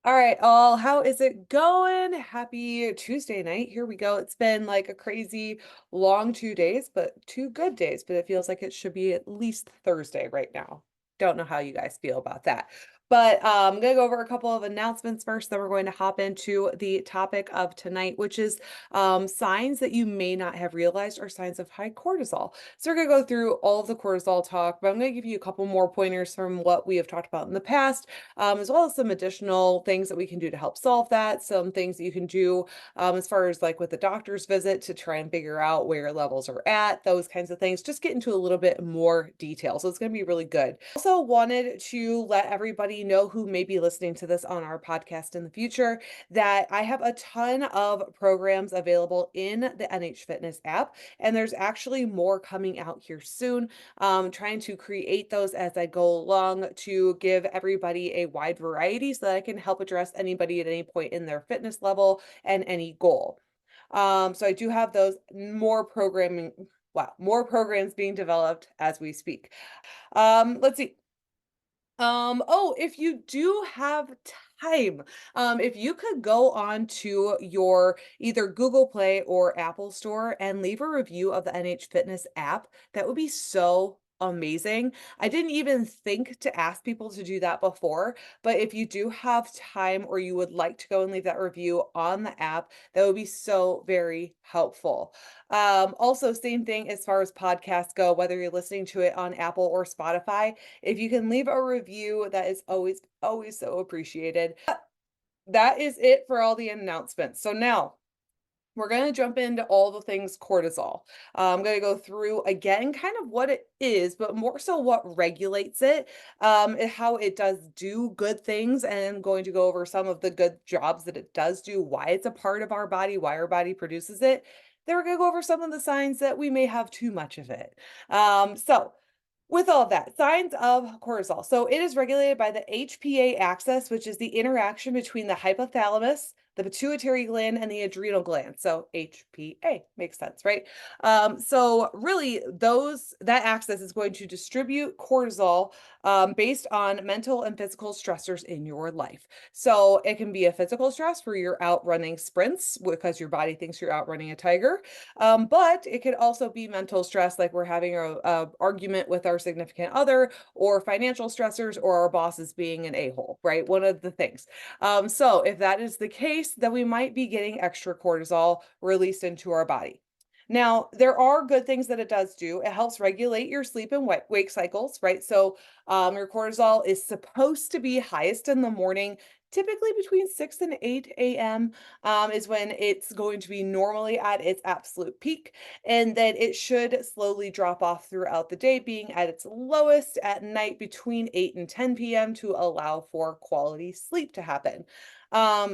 All right, all, how is it going? Happy Tuesday night. Here we go. It's been like a crazy long 2 days, but 2 good days, but it feels like it should be at least Thursday right now. Don't know how you guys feel about that. But I'm going to go over a couple of announcements first, then we're going to hop into the topic of tonight, which is signs that you may not have realized are signs of high cortisol. So we're going to go through all of the cortisol talk, but I'm going to give you a couple more pointers from what we have talked about in the past, as well as some additional things that we can do to help solve that. Some things that you can do as far as like with the doctor's visit to try and figure out where your levels are at, those kinds of things. Just get into a little bit more detail. So it's going to be really good. Also wanted to let everybody know who may be listening to this on our podcast in the future that I have a ton of programs available in the NH Fitness app, and there's actually more coming out here soon. Trying to create those as I go along to give everybody a wide variety so that I can help address anybody at any point in their fitness level and any goal. So I do have those more programming, wow, more programs being developed as we speak. Let's see. Oh, if you do have time, if you could go on to your either Google Play or Apple Store and leave a review of the NH Fitness app, that would be so amazing. I didn't even think to ask people to do that before, but if you do have time or you would like to go and leave that review on the app, that would be so very helpful. Also, same thing as far as podcasts go, whether you're listening to it on Apple or Spotify. If you can leave a review, that is always, always so appreciated. That is it for all the announcements. So now we're going to jump into all the things cortisol. I'm going to go through again kind of what it is, but more so what regulates it, and how it does do good things. And I'm going to go over some of the good jobs that it does do, why it's a part of our body, why our body produces it. Then we're going to go over some of the signs that we may have too much of it. So with all of that, signs of cortisol. So it is regulated by the HPA axis, which is the interaction between the hypothalamus, the pituitary gland, and the adrenal gland. So HPA makes sense, right? So really, that axis is going to distribute cortisol based on mental and physical stressors in your life. So it can be a physical stress where you're out running sprints because your body thinks you're out running a tiger. But it could also be mental stress, like we're having a argument with our significant other, or financial stressors, or our bosses being an a-hole, right? One of the things. So if that is the case, then we might be getting extra cortisol released into our body. Now, there are good things that it does do. It helps regulate your sleep and wake cycles, right? So, your cortisol is supposed to be highest in the morning, typically between 6 and 8 a.m. Is when it's going to be normally at its absolute peak. And then it should slowly drop off throughout the day, being at its lowest at night between 8 and 10 p.m. to allow for quality sleep to happen.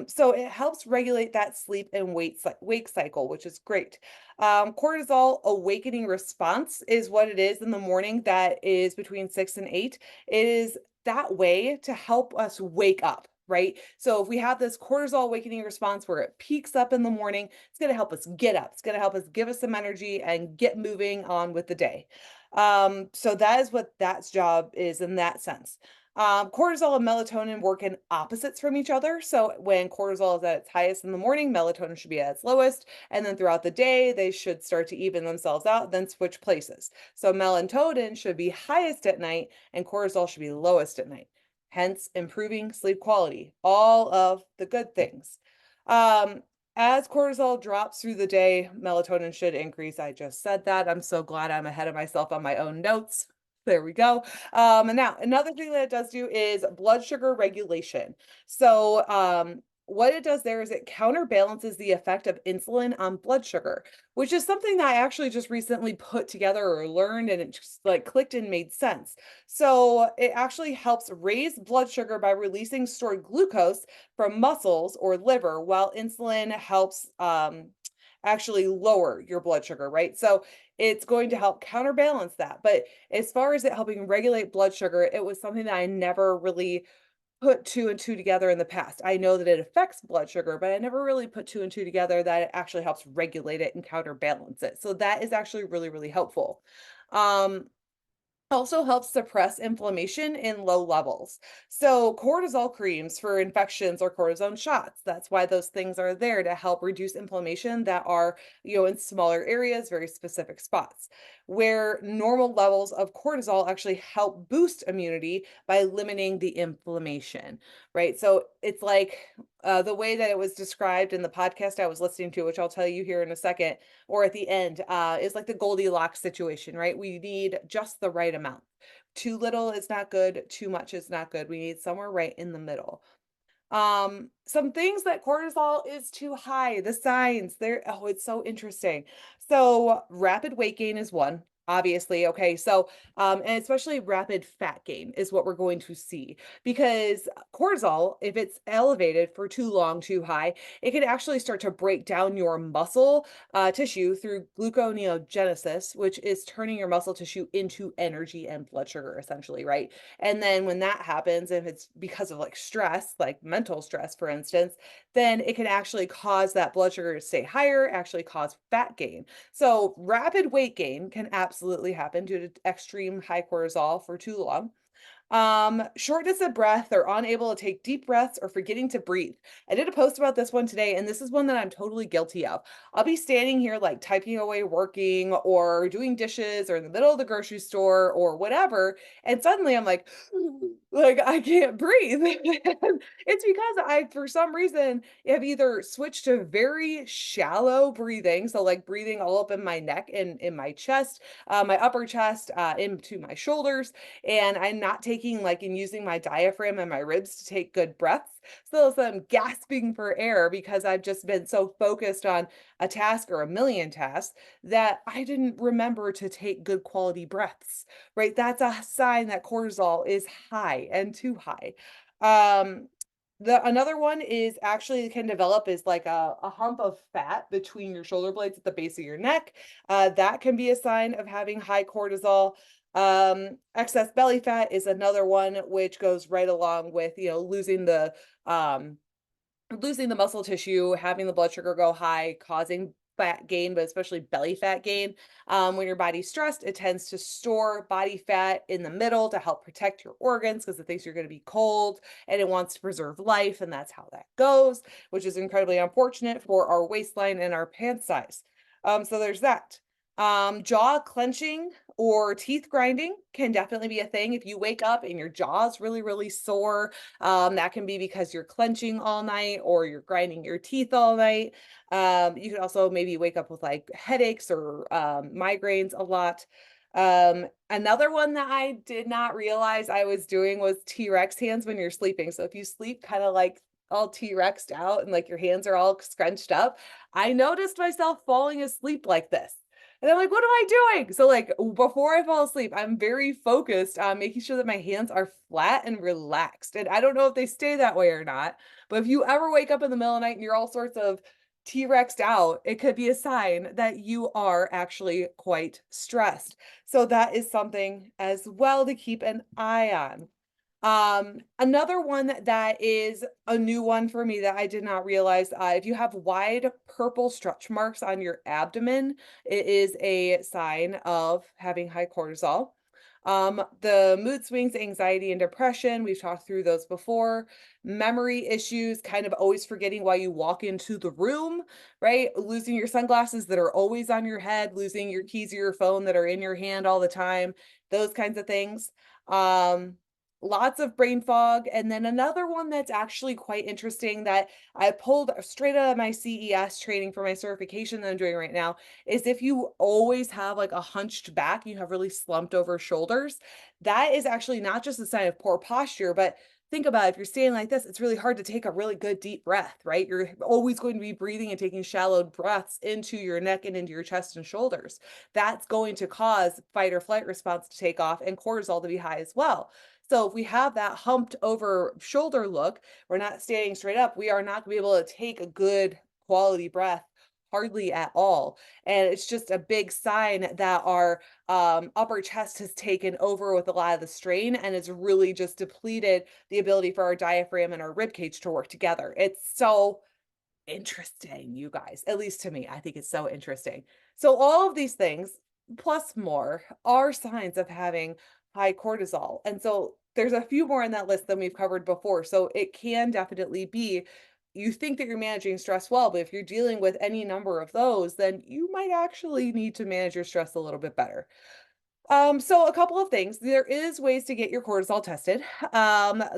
So it helps regulate that sleep and wake cycle, which is great. Cortisol awakening response is what it is in the morning that is between 6 and 8. It is that way to help us wake up, right? So if we have this cortisol awakening response where it peaks up in the morning, it's going to help us get up. It's going to help us give us some energy and get moving on with the day. So that is what that job is in that sense. Cortisol and melatonin work in opposites from each other. So when cortisol is at its highest in the morning, melatonin should be at its lowest. And then throughout the day, they should start to even themselves out, then switch places. So melatonin should be highest at night and cortisol should be lowest at night, hence improving sleep quality, all of the good things. Um, as cortisol drops through the day, melatonin should increase. I just said that. I'm so glad I'm ahead of myself on my own notes. There we go. And now another thing that it does do is blood sugar regulation. So, what it does there is it counterbalances the effect of insulin on blood sugar, which is something that I actually just recently put together or learned, and it just like clicked and made sense. So it actually helps raise blood sugar by releasing stored glucose from muscles or liver, while insulin helps actually lower your blood sugar, right? So it's going to help counterbalance that. But as far as it helping regulate blood sugar, it was something that I never really put two and two together in the past. I know that it affects blood sugar, but I never really put two and two together that it actually helps regulate it and counterbalance it. So that is actually really, really helpful. Um, Also helps suppress inflammation in low levels. So, cortisol creams for infections or cortisone shots. That's why those things are there to help reduce inflammation that are, in smaller areas, very specific spots. Where normal levels of cortisol actually help boost immunity by limiting the inflammation, right? So, it's like the way that it was described in the podcast I was listening to, which I'll tell you here in a second or at the end, is like the Goldilocks situation, right? We need just the right amount. Too little is not good, too much is not good. We need somewhere right in the middle. Some things that cortisol is too high, the signs, it's so interesting. So rapid weight gain is one, obviously. Okay. So, and especially rapid fat gain is what we're going to see because cortisol, if it's elevated for too long, too high, it can actually start to break down your muscle tissue through gluconeogenesis, which is turning your muscle tissue into energy and blood sugar, essentially, right? And then when that happens, if it's because of like stress, like mental stress, for instance, then it can actually cause that blood sugar to stay higher, actually cause fat gain. So rapid weight gain can absolutely happen due to extreme high cortisol for too long. Shortness of breath or unable to take deep breaths or forgetting to breathe. I did a post about this one today, and this is one that I'm totally guilty of. I'll be standing here like typing away, working or doing dishes or in the middle of the grocery store or whatever, and suddenly I'm like, like I can't breathe. And it's because I, for some reason, have either switched to very shallow breathing, so like breathing all up in my neck and in my chest, my upper chest, into my shoulders, and I'm not taking like and using my diaphragm and my ribs to take good breaths. So I'm gasping for air because I've just been so focused on a task or a million tasks that I didn't remember to take good quality breaths, right? That's a sign that cortisol is high and too high. Um, the another one is actually can develop is like a hump of fat between your shoulder blades at the base of your neck. That can be a sign of having high cortisol. Excess belly fat is another one which goes right along with, um, losing the muscle tissue, having the blood sugar go high, causing fat gain, but especially belly fat gain. When your body's stressed, it tends to store body fat in the middle to help protect your organs because it thinks you're going to be cold and it wants to preserve life. And that's how that goes, which is incredibly unfortunate for our waistline and our pant size. So there's that. Jaw clenching or teeth grinding can definitely be a thing. If you wake up and your jaw's really, really sore, that can be because you're clenching all night or you're grinding your teeth all night. You could also maybe wake up with like headaches or migraines a lot. Another one that I did not realize I was doing was T-Rex hands when you're sleeping. So if you sleep kind of like all T-Rexed out and like your hands are all scrunched up, I noticed myself falling asleep like this. And I'm like, what am I doing? So like before I fall asleep, I'm very focused on making sure that my hands are flat and relaxed. And I don't know if they stay that way or not, but if you ever wake up in the middle of the night and you're all sorts of T-Rexed out, it could be a sign that you are actually quite stressed. So that is something as well to keep an eye on. Another one that is a new one for me that I did not realize, if you have wide purple stretch marks on your abdomen, it is a sign of having high cortisol. The mood swings, anxiety, and depression, we've talked through those before. Memory issues, kind of always forgetting why you walk into the room, right? Losing your sunglasses that are always on your head, losing your keys or your phone that are in your hand all the time, those kinds of things. Um, Lots of brain fog. And then another one that's actually quite interesting that I pulled straight out of my CES training for my certification that I'm doing right now is if you always have like a hunched back, you have really slumped over shoulders, that is actually not just a sign of poor posture, but think about it, if you're standing like this, it's really hard to take a really good deep breath, right? You're always going to be breathing and taking shallow breaths into your neck and into your chest and shoulders. That's going to cause fight or flight response to take off and cortisol to be high as well. So if we have that humped over shoulder look, we're not standing straight up, we are not going to be able to take a good quality breath hardly at all. And it's just a big sign that our upper chest has taken over with a lot of the strain and it's really just depleted the ability for our diaphragm and our rib cage to work together. It's so interesting, you guys. At least to me, I think it's so interesting. So all of these things plus more are signs of having high cortisol. And so there's a few more on that list than we've covered before. So it can definitely be you think that you're managing stress well, but if you're dealing with any number of those, then you might actually need to manage your stress a little bit better. So a couple of things. There is ways to get your cortisol tested.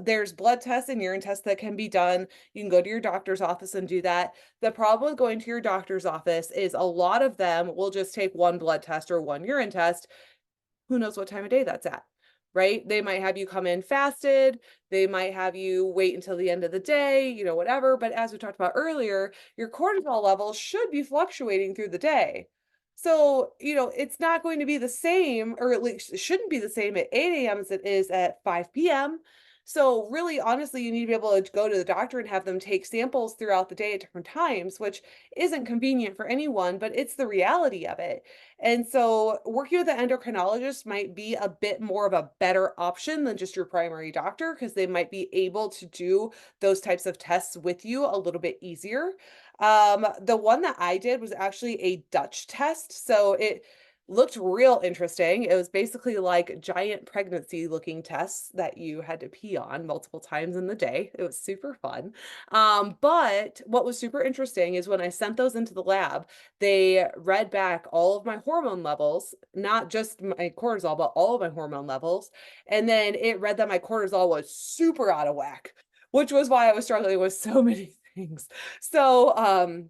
There's blood tests and urine tests that can be done. You can go to your doctor's office and do that. The problem with going to your doctor's office is a lot of them will just take one blood test or one urine test. Who knows what time of day that's at, right? They might have you come in fasted. They might have you wait until the end of the day, whatever. But as we talked about earlier, your cortisol levels should be fluctuating through the day. So, it's not going to be the same, or at least it shouldn't be the same at 8 a.m. as it is at 5 p.m. So, really, honestly, you need to be able to go to the doctor and have them take samples throughout the day at different times, which isn't convenient for anyone, but it's the reality of it. And so working with an endocrinologist might be a bit more of a better option than just your primary doctor because they might be able to do those types of tests with you a little bit easier. The one that I did was actually a Dutch test. So it looked real interesting. It was basically like giant pregnancy looking tests that you had to pee on multiple times in the day. It was super fun. But what was super interesting is when I sent those into the lab, they read back all of my hormone levels, not just my cortisol, but all of my hormone levels. And then it read that my cortisol was super out of whack, which was why I was struggling with so many things. So,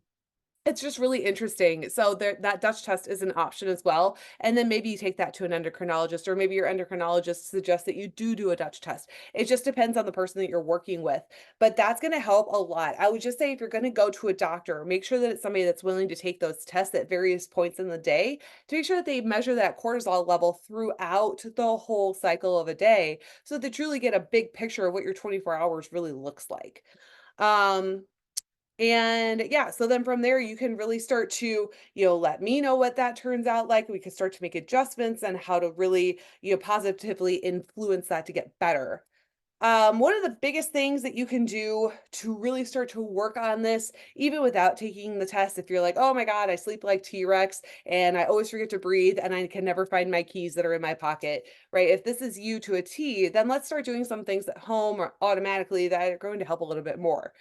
it's just really interesting. So there, that Dutch test is an option as well. And then maybe you take that to an endocrinologist, or maybe your endocrinologist suggests that you do a Dutch test. It just depends on the person that you're working with. But that's going to help a lot. I would just say if you're going to go to a doctor, make sure that it's somebody that's willing to take those tests at various points in the day to make sure that they measure that cortisol level throughout the whole cycle of a day so that they truly get a big picture of what your 24 hours really looks like. Um, and yeah, so then from there, you can really start to, let me know what that turns out like. We can start to make adjustments and how to really, positively influence that to get better. One of the biggest things that you can do to really start to work on this, even without taking the test, if you're like, oh my God, I sleep like T-Rex and I always forget to breathe and I can never find my keys that are in my pocket, right? If this is you to a T, then let's start doing some things at home or automatically that are going to help a little bit more.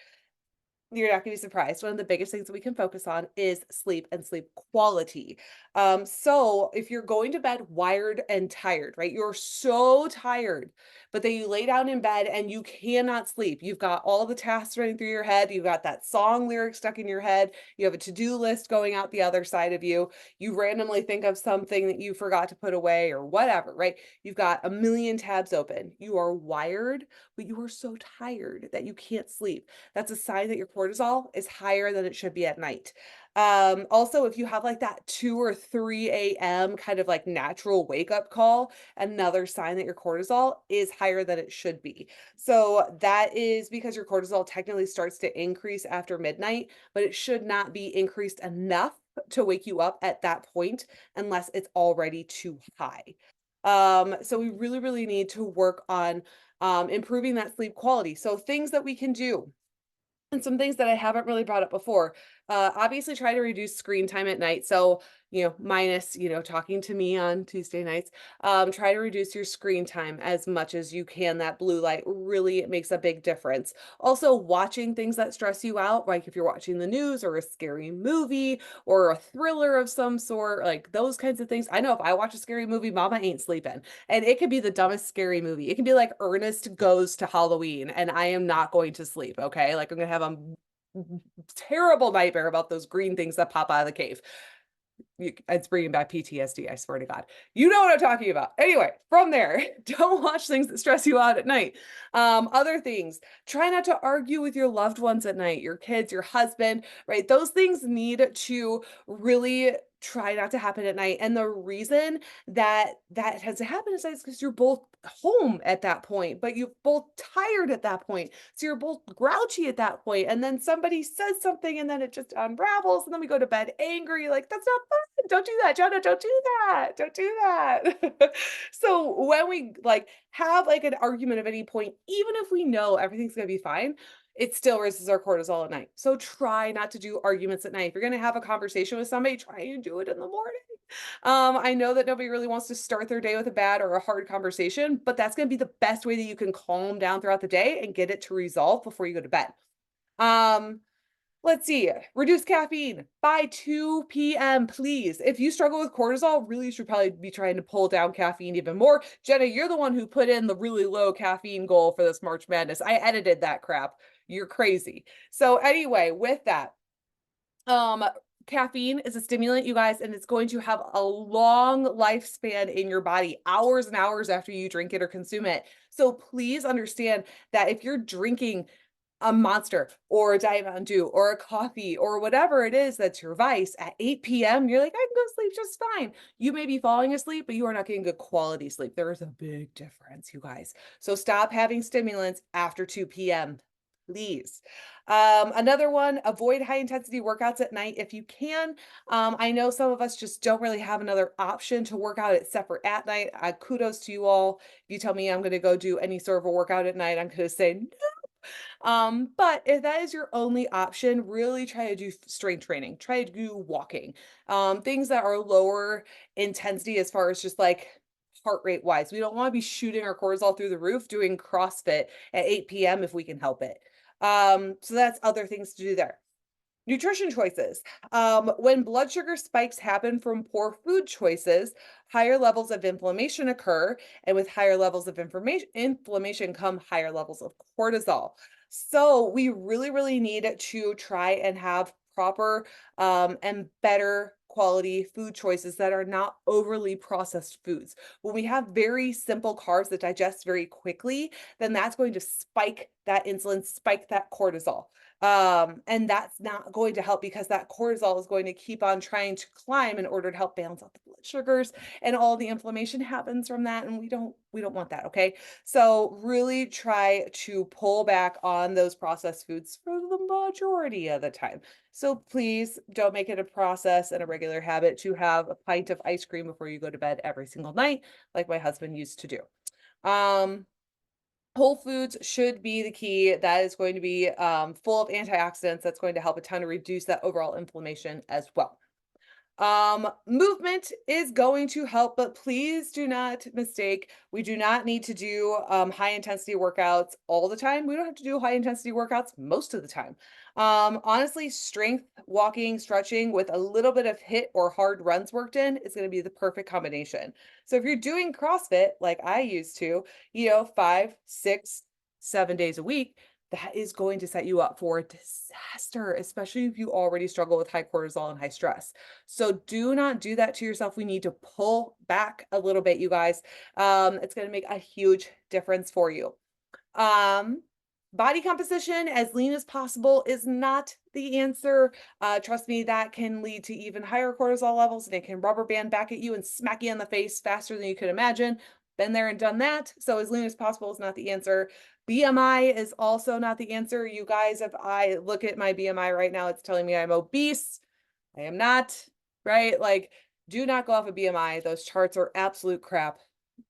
You're not gonna be surprised. One of the biggest things that we can focus on is sleep and sleep quality. So if you're going to bed wired and tired, right? You're so tired, but then you lay down in bed and you cannot sleep. You've got all the tasks running through your head. You've got that song lyric stuck in your head. You have a to-do list going out the other side of you. You randomly think of something that you forgot to put away or whatever, right? You've got a million tabs open. You are wired, but you are so tired that you can't sleep. That's a sign that your cortisol is higher than it should be at night. Also, if you have like that 2 or 3 a.m. kind of like natural wake up call, another sign that your cortisol is higher than it should be. So that is because your cortisol technically starts to increase after midnight, but it should not be increased enough to wake you up at that point unless it's already too high. So we really, really need to work on improving that sleep quality. So things that we can do and some things that I haven't really brought up before. Obviously, try to reduce screen time at night. So, minus, talking to me on Tuesday nights. Try to reduce your screen time as much as you can. That blue light really makes a big difference. Also, watching things that stress you out, like if you're watching the news or a scary movie or a thriller of some sort, like those kinds of things. I know if I watch a scary movie, mama ain't sleeping. And it could be the dumbest scary movie. It can be like Ernest Goes to Halloween, and I am not going to sleep, okay? Like I'm gonna have a terrible nightmare about those green things that pop out of the cave. It's bringing back PTSD, I swear to God. You know what I'm talking about. Anyway, from there, don't watch things that stress you out at night. Other things, try not to argue with your loved ones at night, your kids, your husband, right? Those things need to really try not to happen at night. And the reason that that has to happen is because you're both home at that point, but you're both tired at that point. So you're both grouchy at that point. And then somebody says something and then it just unravels. And then we go to bed angry. Like, that's not fun. Don't do that, Jonah. Don't do that. Don't do that. So when we like have like an argument of any point, even if we know everything's gonna be fine, it still raises our cortisol at night. So try not to do arguments at night. If you're gonna have a conversation with somebody, try and do it in the morning. I know that nobody really wants to start their day with a bad or a hard conversation, but that's going to be the best way that you can calm down throughout the day and get it to resolve before you go to bed. Um, let's see. Reduce caffeine by 2 p.m., please. If you struggle with cortisol, really you should probably be trying to pull down caffeine even more. Jenna, you're the one who put in the really low caffeine goal for this March Madness. I edited that crap. You're crazy. So anyway, with that, um, caffeine is a stimulant, you guys, and it's going to have a long lifespan in your body, hours and hours after you drink it or consume it. So please understand that if you're drinking a Monster or a Diet Mountain Dew or a coffee or whatever it is that's your vice at 8 p.m., you're like, I can go sleep just fine. You may be falling asleep, but you are not getting good quality sleep. There is a big difference, you guys. So stop having stimulants after 2 p.m., please. Another one, avoid high intensity workouts at night if you can. I know some of us just don't really have another option to work out except for at night. Kudos to you all. If you tell me I'm going to go do any sort of a workout at night, I'm going to say but if that is your only option, really try to do strength training, try to do walking, things that are lower intensity as far as just like heart rate wise. We don't want to be shooting our cortisol through the roof doing CrossFit at 8 p.m. if we can help it. So that's other things to do there. Nutrition choices. When blood sugar spikes happen from poor food choices, higher levels of inflammation occur, and with higher levels of inflammation come higher levels of cortisol. So we really, really need to try and have proper and better quality food choices that are not overly processed foods. When we have very simple carbs that digest very quickly, then that's going to spike that insulin, spike that cortisol. And that's not going to help because that cortisol is going to keep on trying to climb in order to help balance out the blood sugars, and all the inflammation happens from that, and we don't want that. Okay, so really try to pull back on those processed foods for the majority of the time. So please don't make it a process and a regular habit to have a pint of ice cream before you go to bed every single night like my husband used to do. um Whole foods should be the key. That is going to be full of antioxidants. That's going to help a ton to reduce that overall inflammation as well. Movement is going to help, but please do not mistake. We do not need to do high intensity workouts all the time. We don't have to do high intensity workouts most of the time. Honestly, strength, walking, stretching with a little bit of hit or hard runs worked in is going to be the perfect combination. So if you're doing CrossFit like I used to, 5, 6, 7 days a week, that is going to set you up for a disaster, especially if you already struggle with high cortisol and high stress. So do not do that to yourself. We need to pull back a little bit, you guys. It's going to make a huge difference for you. Um, Body composition as lean as possible is not the answer. Trust me, that can lead to even higher cortisol levels, and it can rubber band back at you and smack you in the face faster than you could imagine. Been there and done that. So as lean as possible is not the answer. BMI is also not the answer. You guys, if I look at my BMI right now, it's telling me I'm obese. I am not, right? Like, do not go off of BMI. Those charts are absolute crap.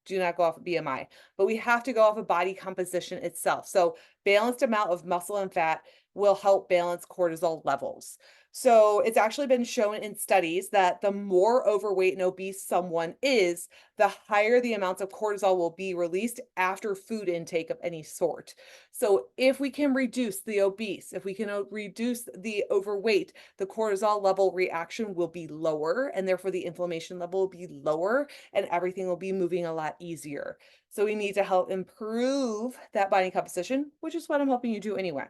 Do not go off of BMI, but we have to go off of body composition itself. So balanced amount of muscle and fat will help balance cortisol levels. So it's actually been shown in studies that the more overweight and obese someone is, the higher the amounts of cortisol will be released after food intake of any sort. So if we can reduce the obese, if we can reduce the overweight, the cortisol level reaction will be lower, and therefore the inflammation level will be lower, and everything will be moving a lot easier. So we need to help improve that body composition, which is what I'm helping you do anyway.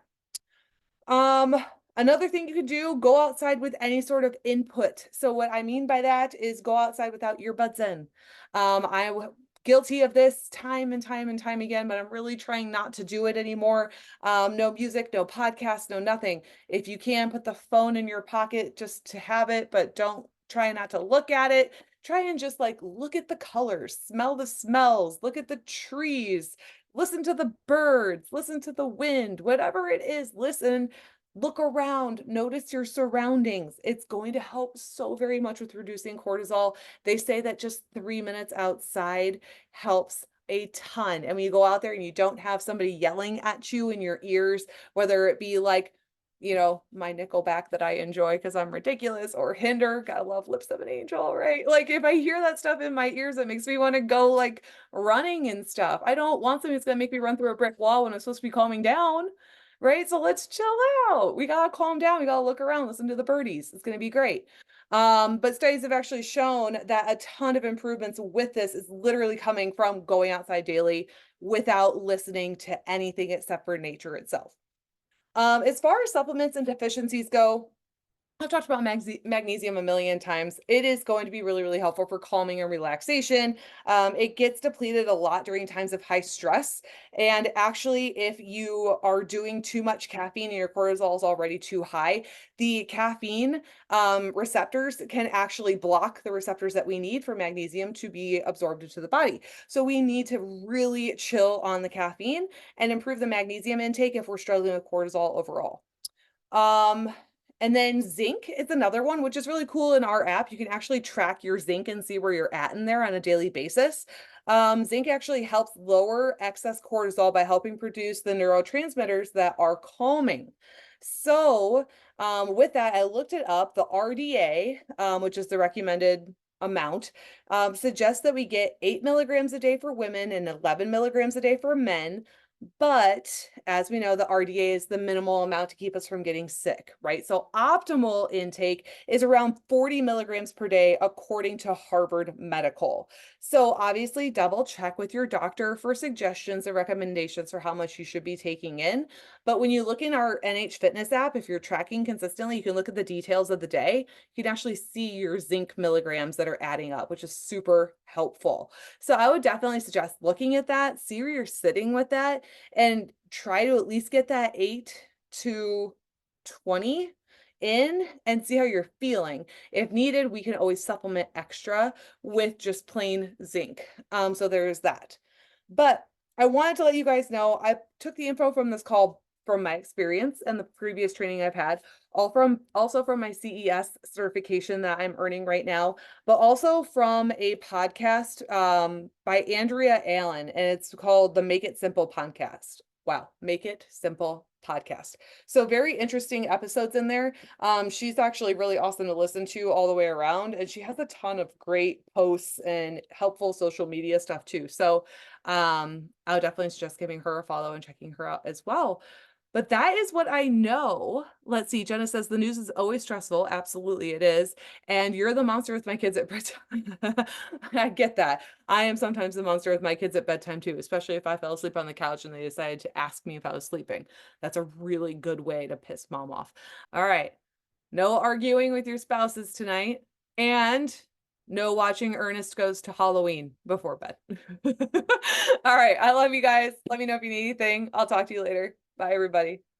Um, Another thing you can do, go outside with any sort of input. So what I mean by that is go outside without earbuds in. I'm guilty of this time and time and time again, but I'm really trying not to do it anymore. No music, no podcast, no nothing. If you can, put the phone in your pocket just to have it, but don't try not to look at it. Try and just like look at the colors, smell the smells, look at the trees, listen to the birds, listen to the wind, whatever it is, listen, look around, notice your surroundings. It's going to help so very much with reducing cortisol. They say that just 3 minutes outside helps a ton. And when you go out there and you don't have somebody yelling at you in your ears, whether it be like, my Nickelback that I enjoy because I'm ridiculous, or Hinder, gotta love Lips of an Angel, right? Like if I hear that stuff in my ears, it makes me want to go like running and stuff. I don't want something that's gonna make me run through a brick wall when I'm supposed to be calming down, right? So let's chill out. We gotta calm down. We gotta look around, listen to the birdies. It's gonna be great. But studies have actually shown that a ton of improvements with this is literally coming from going outside daily without listening to anything except for nature itself. As far as supplements and deficiencies go, I've talked about magnesium a million times. It is going to be really, really helpful for calming and relaxation. It gets depleted a lot during times of high stress. And actually, if you are doing too much caffeine and your cortisol is already too high, the caffeine receptors can actually block the receptors that we need for magnesium to be absorbed into the body. So we need to really chill on the caffeine and improve the magnesium intake if we're struggling with cortisol overall. Um, and then zinc is another one, which is really cool in our app. You can actually track your zinc and see where you're at in there on a daily basis. Zinc actually helps lower excess cortisol by helping produce the neurotransmitters that are calming. So, with that, I looked it up. The RDA, which is the recommended amount, suggests that we get 8 milligrams a day for women and 11 milligrams a day for men. But as we know, the RDA is the minimal amount to keep us from getting sick, right? So optimal intake is around 40 milligrams per day, according to Harvard Medical. So obviously double check with your doctor for suggestions and recommendations for how much you should be taking in. But when you look in our NH Fitness app, if you're tracking consistently, you can look at the details of the day. You can actually see your zinc milligrams that are adding up, which is super helpful. So I would definitely suggest looking at that, see where you're sitting with that, and try to at least get that 8 to 20 in and see how you're feeling. If needed, we can always supplement extra with just plain zinc. So there's that. But I wanted to let you guys know I took the info from this call from my experience and the previous training I've had, also from my CES certification that I'm earning right now, but also from a podcast by Andrea Allen, and it's called the Make It Simple podcast. Wow, Make It Simple podcast. So very interesting episodes in there. She's actually really awesome to listen to all the way around, and she has a ton of great posts and helpful social media stuff too. So I would definitely suggest giving her a follow and checking her out as well. But that is what I know. Let's see. Jenna says the news is always stressful. Absolutely, it is. And you're the monster with my kids at bedtime. I get that. I am sometimes the monster with my kids at bedtime too, especially if I fell asleep on the couch and they decided to ask me if I was sleeping. That's a really good way to piss mom off. All right. No arguing with your spouses tonight. And no watching Ernest Goes to Halloween before bed. All right. I love you guys. Let me know if you need anything. I'll talk to you later. Bye, everybody.